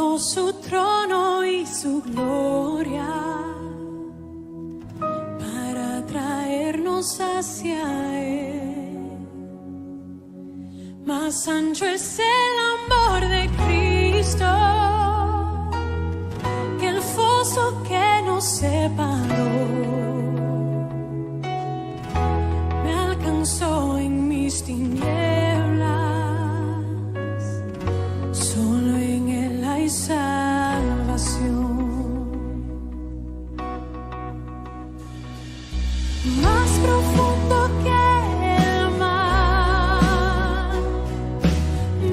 Dejó su trono y su gloria para traernos hacia Él. Más ancho es el amor de Cristo que el foso que nos separó. Me alcanzó en mis tinieblas, solo en Él hay salvación. Más profundo que el mar,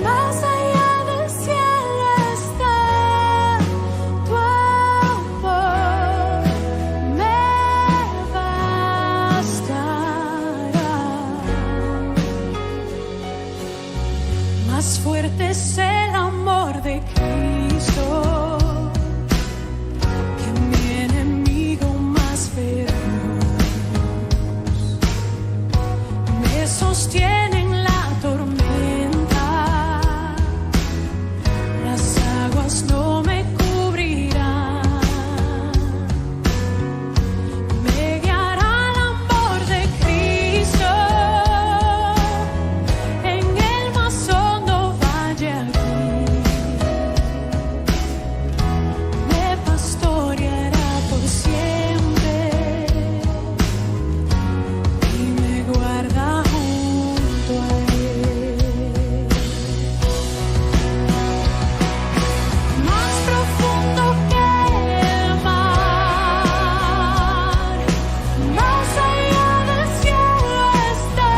más allá del cielo está tu amor, me bastará. Más fuerte es el amor de Cristo que mi enemigo más feroz. Me sostiene en la tormenta, las aguas no me cubrirán. Me guiará el amor de Cristo en el más hondo valle aquí. Me pastoreará por siempre y me guarda junto a Él. Más profundo que el mar, más allá del cielo está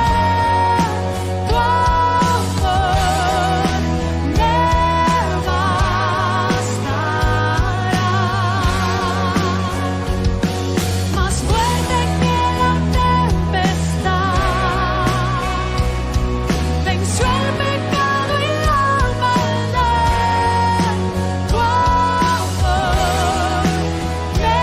tu amor, me bastará. Más fuerte que la tempestad, venció el pecado y la maldad. Tu amor me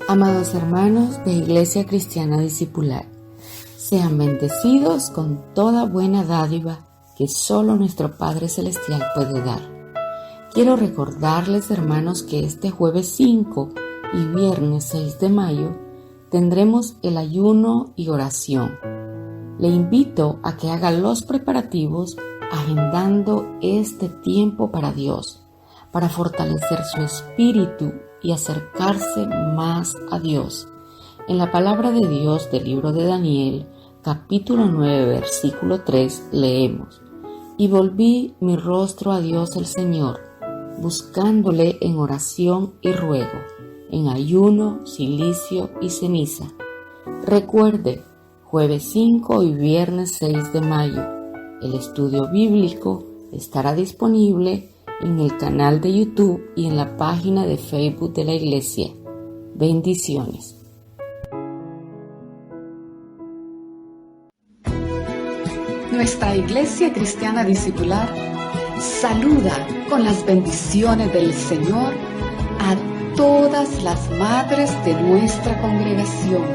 Amados hermanos de Iglesia Cristiana Discipular, sean bendecidos con toda buena dádiva que solo nuestro Padre Celestial puede dar. Quiero recordarles, hermanos, que este jueves 5 y viernes 6 de mayo tendremos el ayuno y oración. Le invito a que haga los preparativos agendando este tiempo para Dios, para fortalecer su espíritu y acercarse más a Dios. En la palabra de Dios del libro de Daniel, capítulo 9, versículo 3, leemos: Y volví mi rostro a Dios el Señor, buscándole en oración y ruego, en ayuno, cilicio y ceniza. Recuerde, jueves 5 y viernes 6 de mayo, el estudio bíblico estará disponible en el canal de YouTube y en la página de Facebook de la Iglesia. Bendiciones. Nuestra Iglesia Cristiana Discipular saluda con las bendiciones del Señor a todas las madres de nuestra congregación,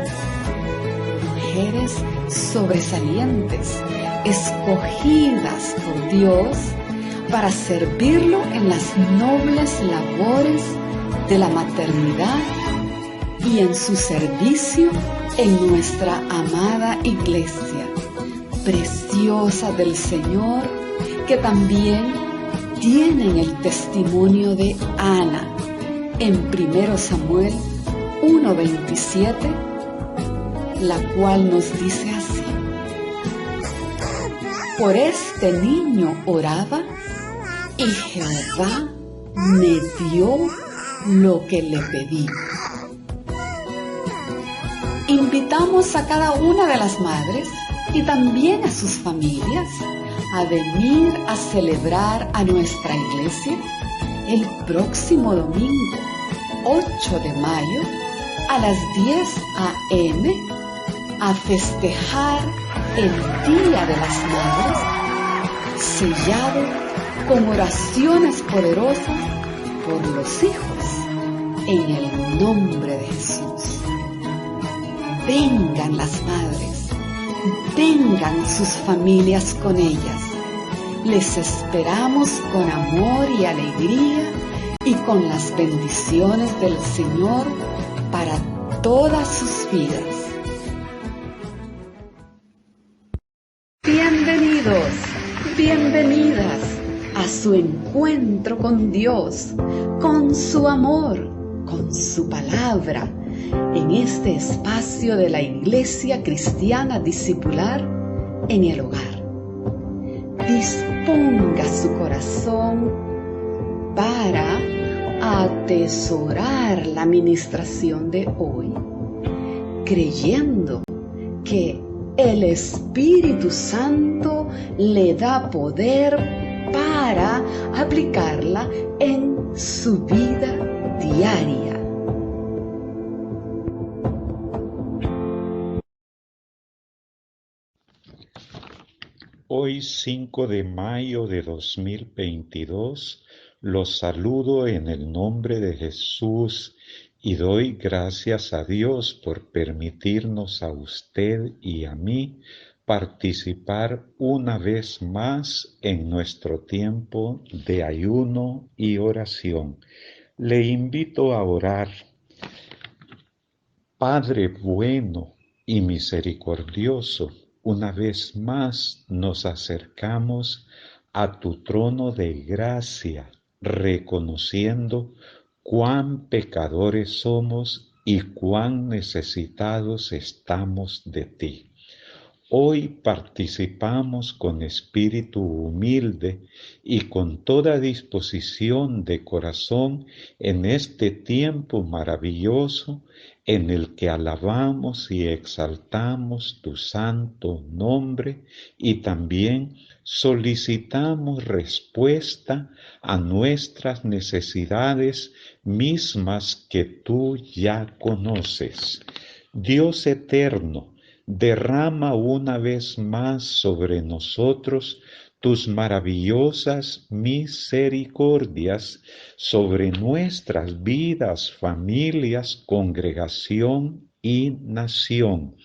mujeres sobresalientes, escogidas por Dios para servirlo en las nobles labores de la maternidad y en su servicio en nuestra amada iglesia, preciosa del Señor, que también tienen el testimonio de Ana en 1 Samuel 1:27, la cual nos dice así: Por este niño oraba y Jehová me dio lo que le pedí. Invitamos a cada una de las madres y también a sus familias a venir a celebrar a nuestra iglesia el próximo domingo, 8 de mayo, a las 10 a.m., a festejar el Día de las Madres, sellado con oraciones poderosas por los hijos, en el nombre de Jesús. Vengan las madres, vengan sus familias con ellas. Les esperamos con amor y alegría y con las bendiciones del Señor para todas sus vidas. Bienvenidos, bienvenidas a su encuentro con Dios, con su amor, con su palabra, en este espacio de la Iglesia Cristiana Discipular en el hogar. Disponga su corazón para atesorar la ministración de hoy, creyendo que el Espíritu Santo le da poder para aplicarla en su vida diaria. Hoy 5 de mayo de 2022, los saludo en el nombre de Jesús y doy gracias a Dios por permitirnos a usted y a mí participar una vez más en nuestro tiempo de ayuno y oración. Le invito a orar. Padre bueno y misericordioso, una vez más nos acercamos a tu trono de gracia, reconociendo cuán pecadores somos y cuán necesitados estamos de ti. Hoy participamos con espíritu humilde y con toda disposición de corazón en este tiempo maravilloso en el que alabamos y exaltamos tu santo nombre y también solicitamos respuesta a nuestras necesidades mismas que tú ya conoces. Dios eterno, derrama una vez más sobre nosotros tus maravillosas misericordias sobre nuestras vidas, familias, congregación y nación.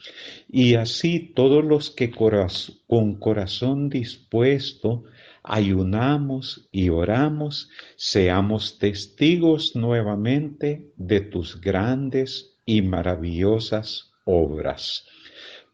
Y así todos los que con corazón dispuesto ayunamos y oramos, seamos testigos nuevamente de tus grandes y maravillosas obras.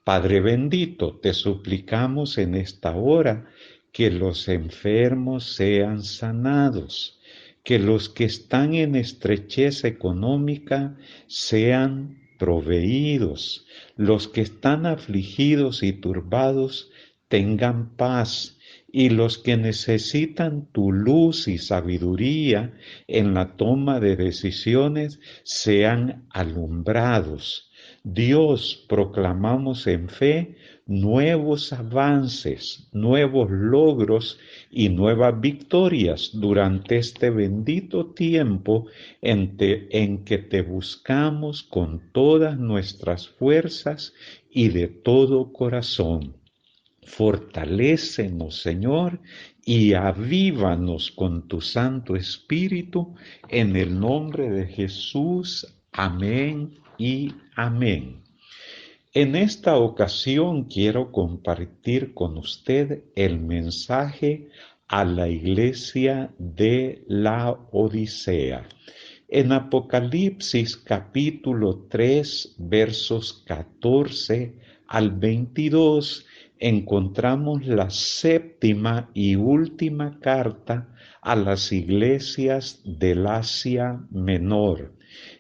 Padre bendito, te suplicamos en esta hora que los enfermos sean sanados, que los que están en estrechez económica sean proveídos, los que están afligidos y turbados tengan paz, y los que necesitan tu luz y sabiduría en la toma de decisiones sean alumbrados. Dios, proclamamos en fe nuevos avances, nuevos logros y nuevas victorias durante este bendito tiempo en que te buscamos con todas nuestras fuerzas y de todo corazón. Fortalécenos, Señor, y avívanos con tu Santo Espíritu, en el nombre de Jesús. Amén y amén. En esta ocasión quiero compartir con usted el mensaje a la iglesia de la Odisea. En Apocalipsis capítulo 3, versos 14 al 22, encontramos la séptima y última carta a las iglesias del Asia Menor.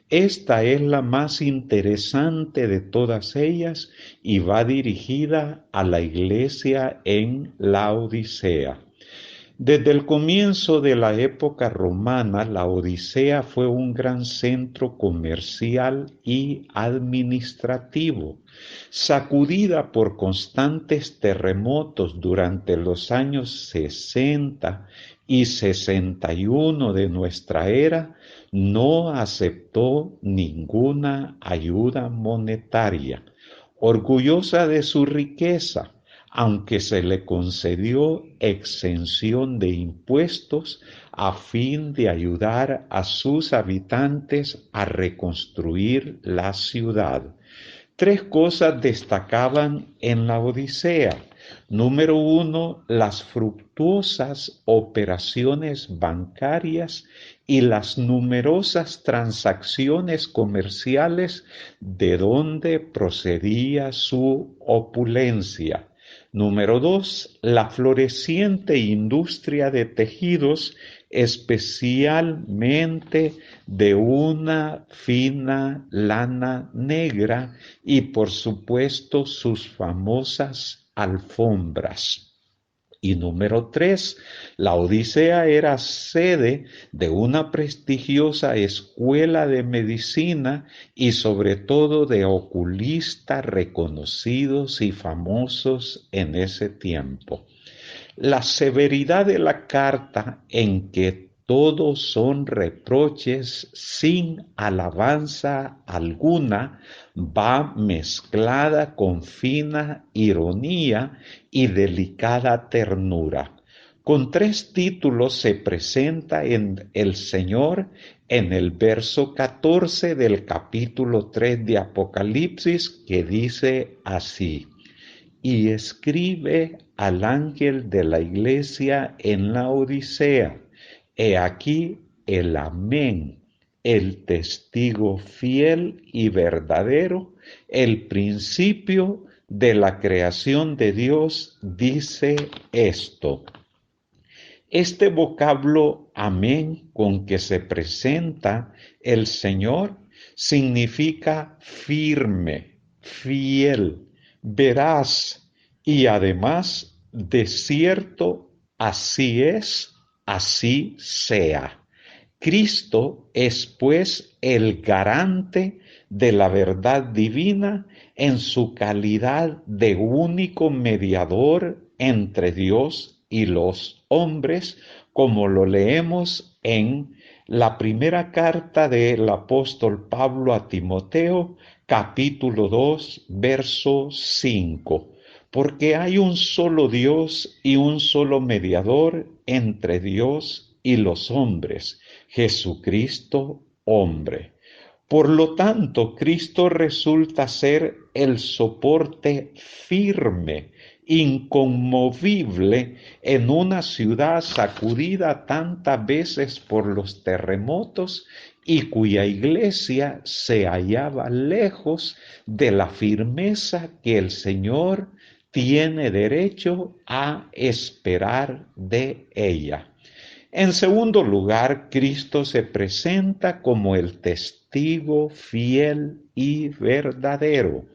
Esta es la más interesante de todas ellas y va dirigida a la iglesia en la Odisea. Desde el comienzo de la época romana, la Odisea fue un gran centro comercial y administrativo. Sacudida por constantes terremotos durante los años 60 y 61 de nuestra era, no aceptó ninguna ayuda monetaria. Orgullosa de su riqueza, aunque se le concedió exención de impuestos a fin de ayudar a sus habitantes a reconstruir la ciudad. Tres cosas destacaban en la Odisea. Número uno, las fructuosas operaciones bancarias y las numerosas transacciones comerciales de donde procedía su opulencia. Número dos, la floreciente industria de tejidos, especialmente de una fina lana negra y por supuesto sus famosas alfombras. Y número tres, la Odisea era sede de una prestigiosa escuela de medicina y sobre todo de oculistas reconocidos y famosos en ese tiempo. La severidad de la carta, en que todos son reproches sin alabanza alguna, va mezclada con fina ironía y delicada ternura. Con tres títulos se presenta en el Señor en el verso 14 del capítulo 3 de Apocalipsis, que dice así: y escribe al ángel de la iglesia en la Odisea, he aquí el Amén, el testigo fiel y verdadero, el principio de la creación de Dios, dice esto. Este vocablo amén con que se presenta el Señor significa firme, fiel, veraz y además de cierto, así es, así sea. Cristo es pues el garante de la verdad divina en su calidad de único mediador entre Dios y los hombres, como lo leemos en la primera carta del apóstol Pablo a Timoteo, capítulo 2, verso 5. Porque hay un solo Dios y un solo mediador entre Dios y los hombres, Jesucristo hombre. Por lo tanto, Cristo resulta ser el soporte firme, inconmovible en una ciudad sacudida tantas veces por los terremotos y cuya iglesia se hallaba lejos de la firmeza que el Señor tiene derecho a esperar de ella. En segundo lugar, Cristo se presenta como el testigo fiel y verdadero,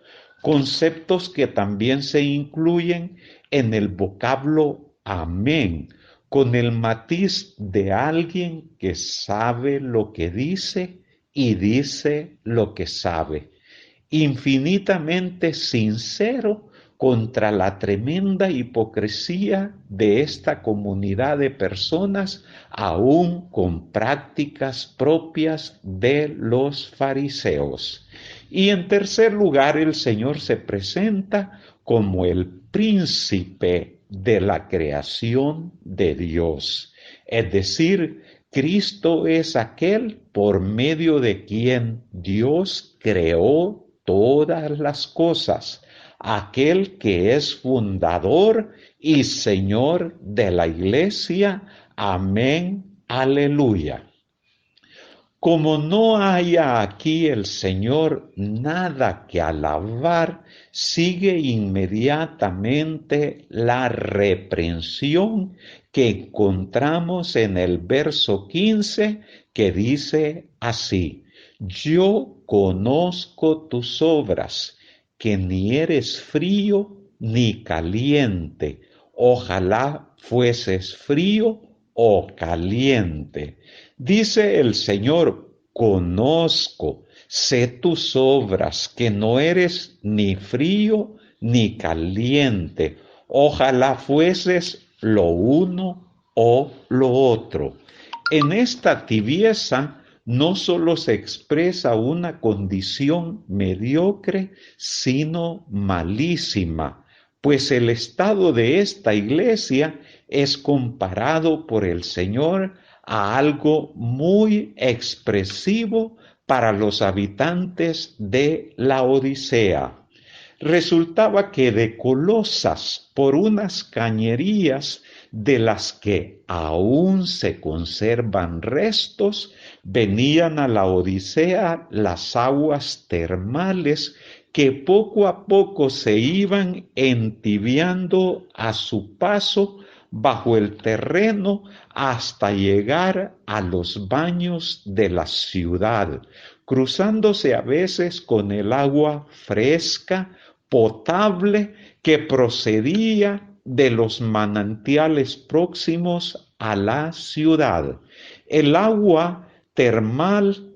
conceptos que también se incluyen en el vocablo amén, con el matiz de alguien que sabe lo que dice y dice lo que sabe, infinitamente sincero contra la tremenda hipocresía de esta comunidad de personas, aún con prácticas propias de los fariseos. Y en tercer lugar, el Señor se presenta como el príncipe de la creación de Dios. Es decir, Cristo es aquel por medio de quien Dios creó todas las cosas, aquel que es fundador y Señor de la iglesia. Amén, aleluya. Como no haya aquí el Señor nada que alabar, sigue inmediatamente la reprensión que encontramos en el verso 15, que dice así: yo conozco tus obras, que ni eres frío ni caliente. ojalá fueses frío o caliente. Dice el Señor, conozco, sé tus obras, que no eres ni frío ni caliente. Ojalá fueses lo uno o lo otro. En esta tibieza no solo se expresa una condición mediocre, sino malísima, pues el estado de esta iglesia es comparado por el Señor a algo muy expresivo para los habitantes de la Odisea. Resultaba que de Colosas, por unas cañerías de las que aún se conservan restos, venían a la Odisea las aguas termales que poco a poco se iban entibiando a su paso bajo el terreno hasta llegar a los baños de la ciudad, cruzándose a veces con el agua fresca, potable, que procedía de los manantiales próximos a la ciudad. El agua termal,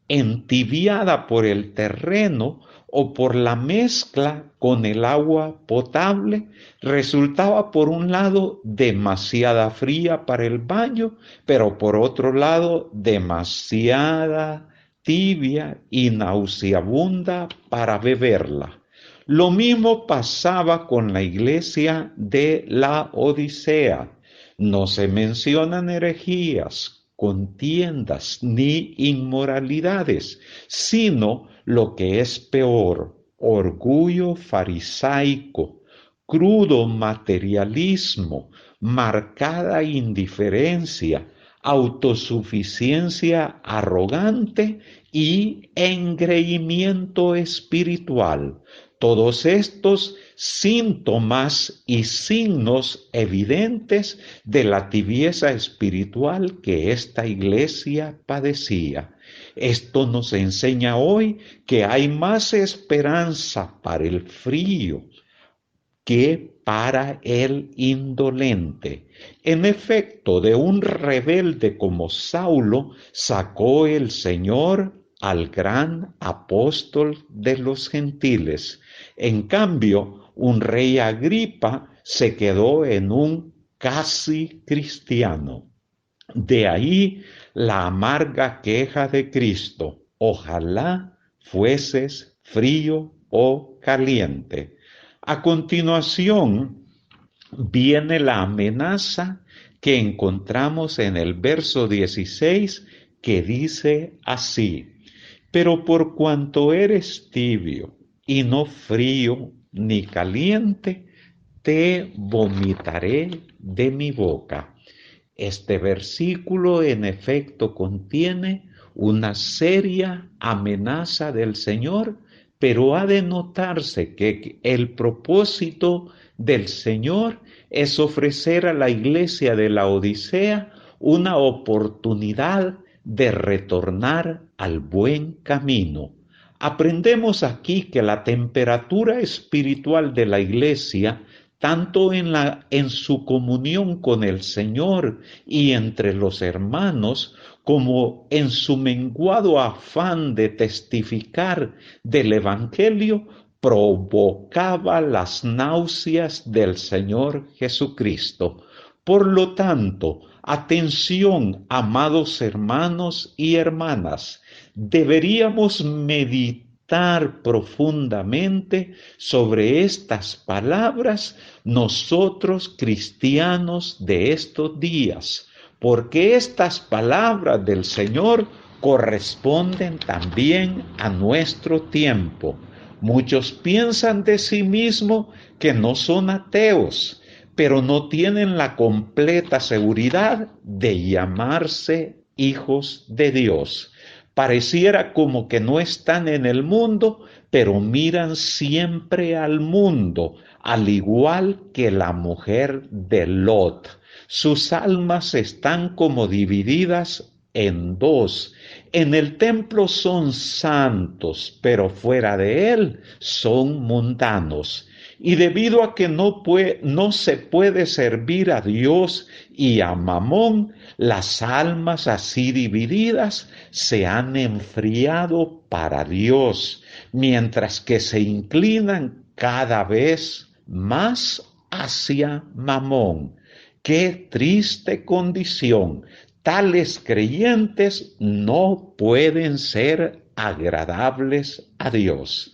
entibiada por el terreno o por la mezcla con el agua potable, resultaba por un lado demasiada fría para el baño, pero por otro lado demasiada tibia y nauseabunda para beberla. Lo mismo pasaba con la iglesia de la Odisea. No se mencionan herejías, contiendas ni inmoralidades, sino lo que es peor, orgullo farisaico, crudo materialismo, marcada indiferencia, autosuficiencia arrogante y engreimiento espiritual. Todos estos síntomas y signos evidentes de la tibieza espiritual que esta iglesia padecía. Esto nos enseña hoy que hay más esperanza para el frío que para el indolente. En efecto, de un rebelde como Saulo sacó el Señor al gran apóstol de los gentiles. En cambio, un rey Agripa se quedó en un casi cristiano. De ahí la amarga queja de Cristo: ojalá fueses frío o caliente. A continuación viene la amenaza que encontramos en el verso 16, que dice así: pero por cuanto eres tibio y no frío ni caliente, te vomitaré de mi boca. Este versículo en efecto contiene una seria amenaza del Señor, pero ha de notarse que el propósito del Señor es ofrecer a la iglesia de la Odisea una oportunidad de retornar al buen camino. Aprendemos aquí que la temperatura espiritual de la iglesia, tanto en su comunión con el Señor y entre los hermanos, como en su menguado afán de testificar del Evangelio, provocaba las náuseas del Señor Jesucristo. Por lo tanto, atención, amados hermanos y hermanas, deberíamos meditar profundamente sobre estas palabras nosotros cristianos de estos días, porque estas palabras del Señor corresponden también a nuestro tiempo. Muchos piensan de sí mismos que no son ateos, pero no tienen la completa seguridad de llamarse hijos de Dios. Pareciera como que no están en el mundo, pero miran siempre al mundo, al igual que la mujer de Lot. Sus almas están como divididas en dos. En el templo son santos, pero fuera de él son mundanos. Y debido a que no se puede servir a Dios y a Mamón, las almas así divididas se han enfriado para Dios, mientras que se inclinan cada vez más hacia Mamón. ¡Qué triste condición! Tales creyentes no pueden ser agradables a Dios.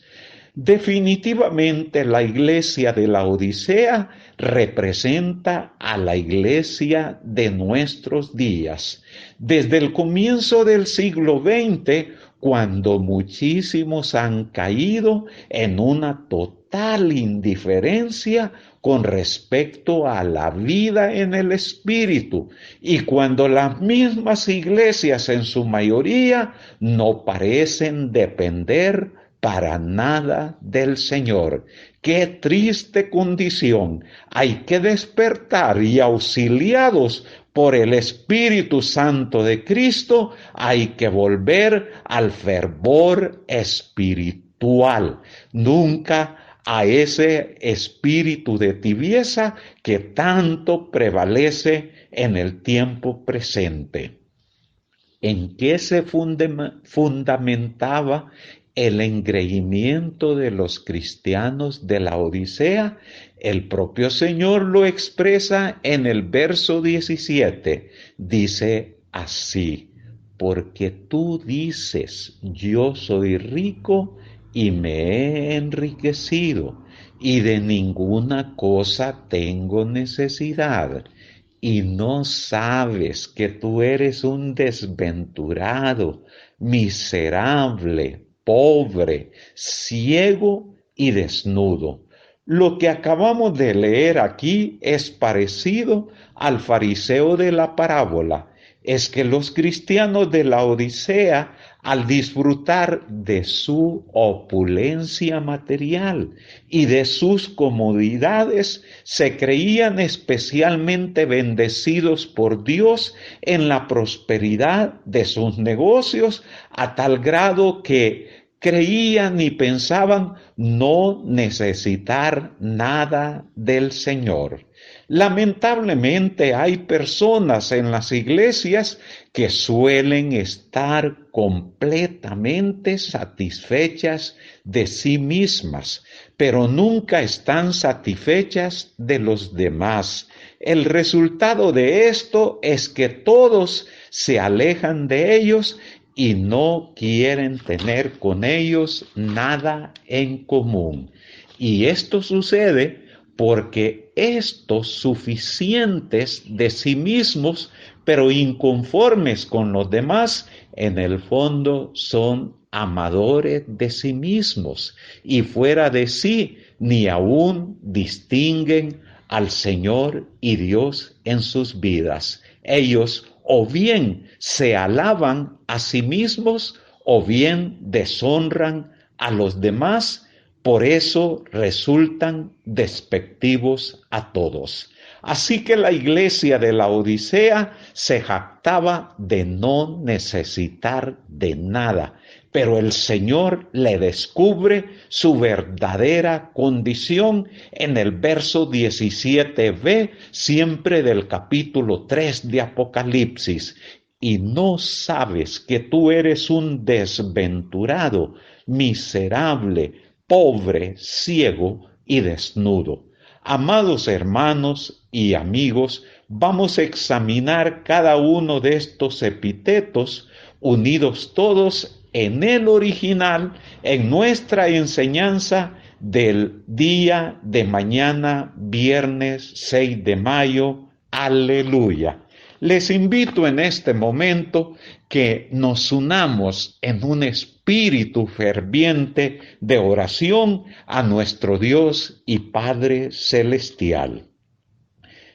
Definitivamente la iglesia de la Odisea representa a la iglesia de nuestros días. Desde el comienzo del siglo XX, cuando muchísimos han caído en una total indiferencia con respecto a la vida en el Espíritu, y cuando las mismas iglesias en su mayoría no parecen depender para nada del Señor. ¡Qué triste condición! Hay que despertar y auxiliados por el Espíritu Santo de Cristo, hay que volver al fervor espiritual. Nunca a ese espíritu de tibieza que tanto prevalece en el tiempo presente. ¿En qué se fundamentaba el engreimiento de los cristianos de la Odisea? El propio Señor lo expresa en el verso 17. Dice así: porque tú dices, yo soy rico y me he enriquecido, y de ninguna cosa tengo necesidad, y no sabes que tú eres un desventurado, miserable, pobre, ciego y desnudo. Lo que acabamos de leer aquí es parecido al fariseo de la parábola. Es que los cristianos de la Odisea, al disfrutar de su opulencia material y de sus comodidades, se creían especialmente bendecidos por Dios en la prosperidad de sus negocios, a tal grado que creían y pensaban no necesitar nada del Señor. Lamentablemente hay personas en las iglesias que suelen estar completamente satisfechas de sí mismas, pero nunca están satisfechas de los demás. El resultado de esto es que todos se alejan de ellos y no quieren tener con ellos nada en común. Y esto sucede porque estos suficientes de sí mismos, pero inconformes con los demás, en el fondo son amadores de sí mismos y fuera de sí ni aún distinguen al Señor y Dios en sus vidas. Ellos o bien se alaban a sí mismos o bien deshonran a los demás. Por eso resultan despectivos a todos. Así que la iglesia de la Odisea se jactaba de no necesitar de nada, pero el Señor le descubre su verdadera condición en el verso 17b, siempre del capítulo 3 de Apocalipsis. Y no sabes que tú eres un desventurado, miserable, pobre, ciego y desnudo. Amados hermanos y amigos, vamos a examinar cada uno de estos epítetos, unidos todos en el original, en nuestra enseñanza del día de mañana, viernes 6 de mayo. Aleluya. Les invito en este momento que nos unamos en un espíritu ferviente de oración a nuestro Dios y Padre Celestial.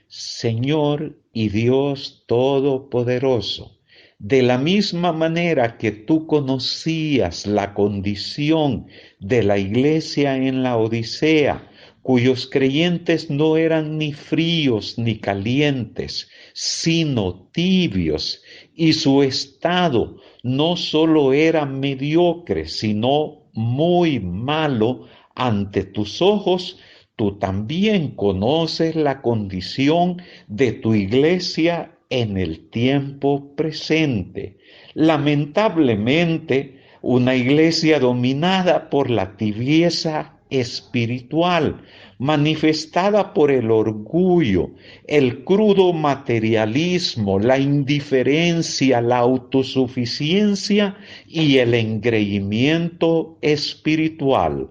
Señor y Dios Todopoderoso, de la misma manera que tú conocías la condición de la iglesia en la Odisea, cuyos creyentes no eran ni fríos ni calientes, sino tibios, y su estado no solo era mediocre, sino muy malo ante tus ojos, tú también conoces la condición de tu iglesia en el tiempo presente. Lamentablemente, una iglesia dominada por la tibieza espiritual, manifestada por el orgullo, el crudo materialismo, la indiferencia, la autosuficiencia y el engreimiento espiritual.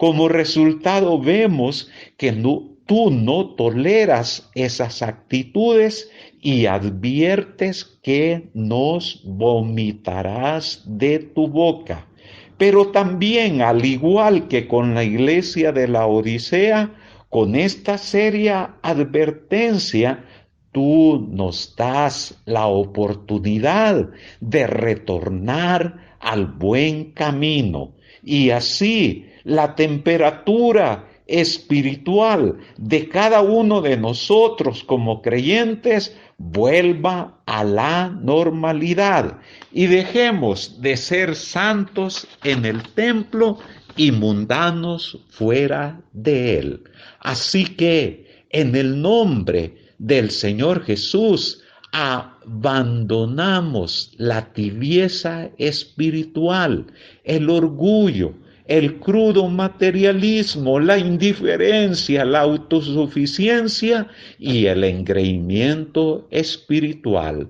Como resultado vemos que tú no toleras esas actitudes y adviertes que nos vomitarás de tu boca. Pero también, al igual que con la iglesia de la Odisea, con esta seria advertencia, tú nos das la oportunidad de retornar al buen camino. Y así la temperatura espiritual de cada uno de nosotros como creyentes vuelva a la normalidad y dejemos de ser santos en el templo y mundanos fuera de él. Así que en el nombre del Señor Jesús abandonamos la tibieza espiritual, el orgullo, el crudo materialismo, la indiferencia, la autosuficiencia y el engreimiento espiritual.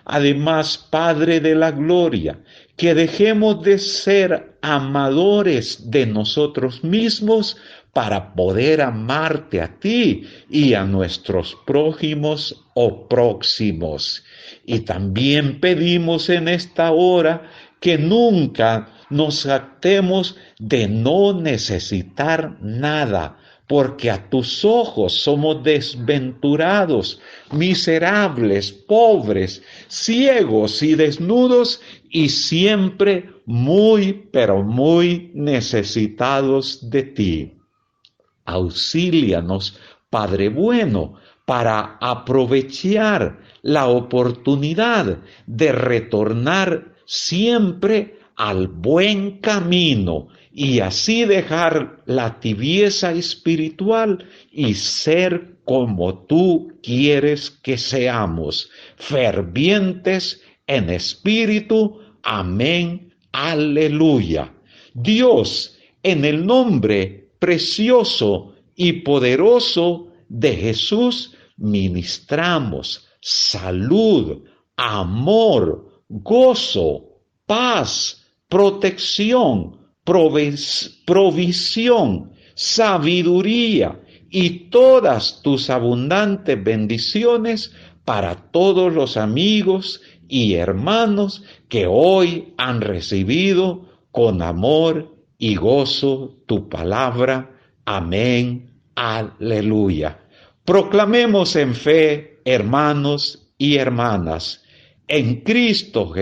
Además, Padre de la Gloria, que dejemos de ser amadores de nosotros mismos para poder amarte a ti y a nuestros prójimos o próximos. Y también pedimos en esta hora que nunca nos jactemos de no necesitar nada, porque a tus ojos somos desventurados, miserables, pobres, ciegos y desnudos, y siempre muy, pero muy necesitados de ti. Auxílianos, Padre bueno, para aprovechar la oportunidad de retornar siempre al buen camino y así dejar la tibieza espiritual y ser como tú quieres que seamos, fervientes en espíritu. Amén. Aleluya. Dios, en el nombre precioso y poderoso de Jesús, ministramos salud, amor, gozo, paz, protección, provisión, sabiduría y todas tus abundantes bendiciones para todos los amigos y hermanos que hoy han recibido con amor y gozo tu palabra. Amén. Aleluya. Proclamemos en fe, hermanos y hermanas, en Cristo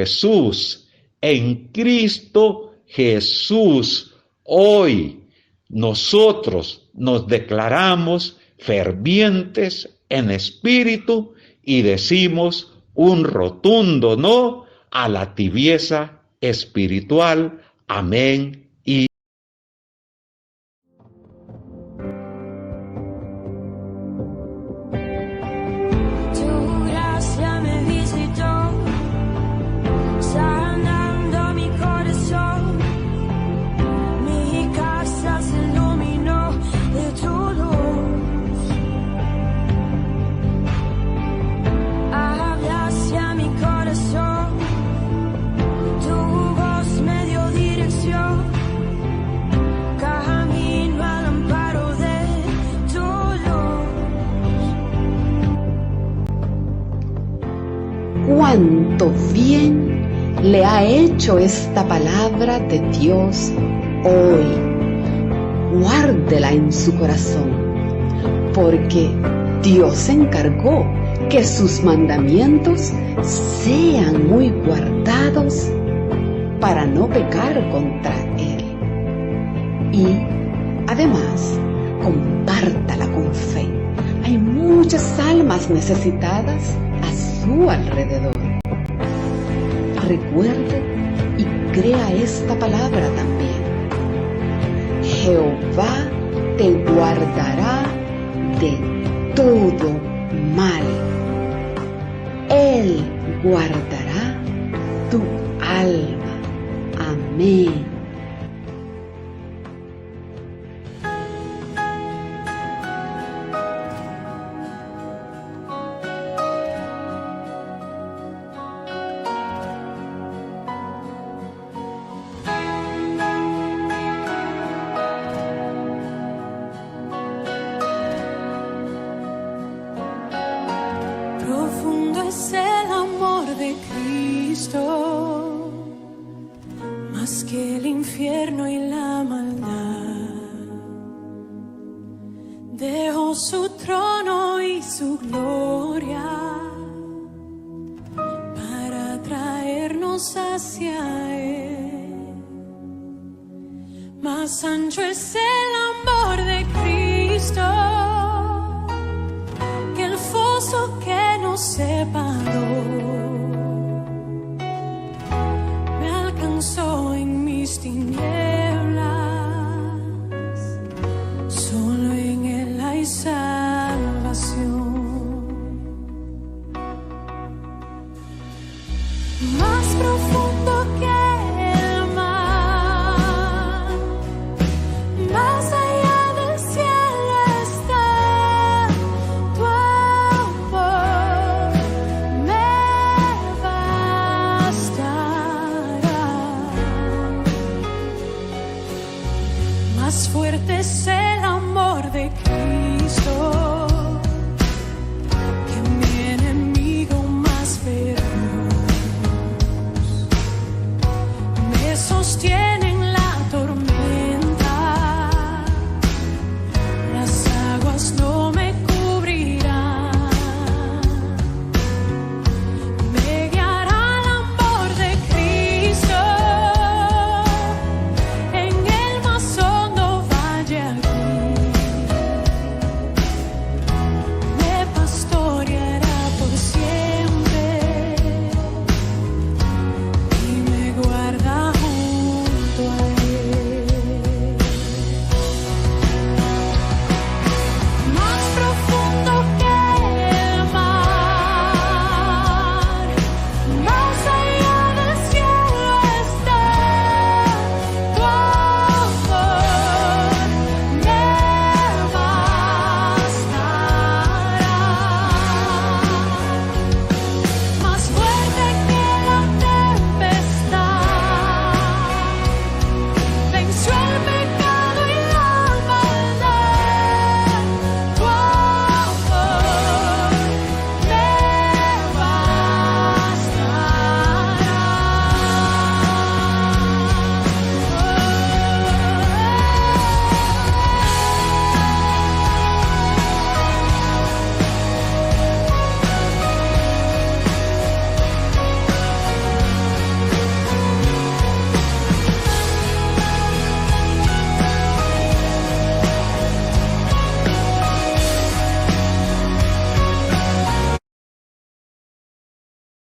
Jesús, hoy nosotros nos declaramos fervientes en espíritu y decimos un rotundo no a la tibieza espiritual. Amén. Cuánto bien le ha hecho esta palabra de Dios hoy. Guárdela en su corazón, porque Dios se encargó que sus mandamientos sean muy guardados para no pecar contra Él. Y además, compártala con fe. Hay muchas almas necesitadas a su alrededor. Recuerde y crea esta palabra también. Jehová te guardará de todo mal. Él guardará tu alma. Amén. Profundo es el amor de Cristo, más que el infierno y la maldad. Dejó su trono y su gloria para traernos hacia Él. Más ancho es el amor de Cristo que el foso que nos separó.